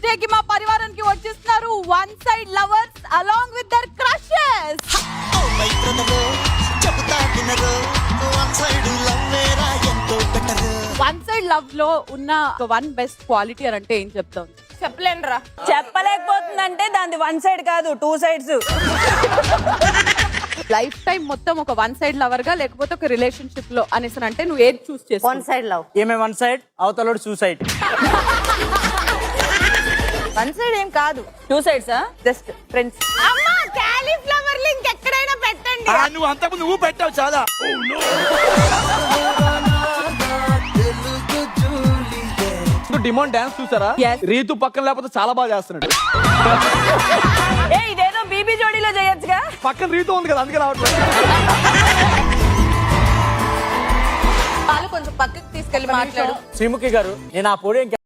Day కి మా పరివారానికి వచ్చేస్తున్నారు one side lovers along with their crushes. One side love లో ఉన్న వన్ బెస్ట్ క్వాలిటీ అని అంటే ఏం చెప్తాం? చెప్పలేనురా. చెప్పలేకపోతుందంటే దాని వన్ సైడ్ కాదు, టూ సైడ్స్. లైఫ్ టైం మొత్తం ఒక వన్ సైడ్ లవర్ గా లేకపోతే ఒక రిలేషన్షిప్ లో అనేసి అంటే నువ్వు ఏది చూస్ చేస్తావు? One side love. ఏమే వన్ సైడ్, అవతలోడు సూసైడ్. వన్ సైడ్ ఏం కాదు, టూ సైడ్స్. Just friends. అమ్మా క్యాలీఫ్లవర్ లింక్ ఎక్కడైనా పెట్టండి. నువ్వు అంతకు నువ్వు పెట్టావు చాలా. డిమాండ్ డాన్స్ చూసారా? Yes. రీతు పక్కన లేకపోతే చాలా బాగా చేస్తున్నాడు. ఏ ఇదేదో బీబీ జోడీలో చేయొచ్చుగా. పక్కన రీతు ఉంది కదా, అందుకే రావట్లేదు. వాళ్ళు కొంచెం పక్కకి తీసుకెళ్లి మాట్లాడు. శ్రీముఖి గారు, నేను ఆ పోడియం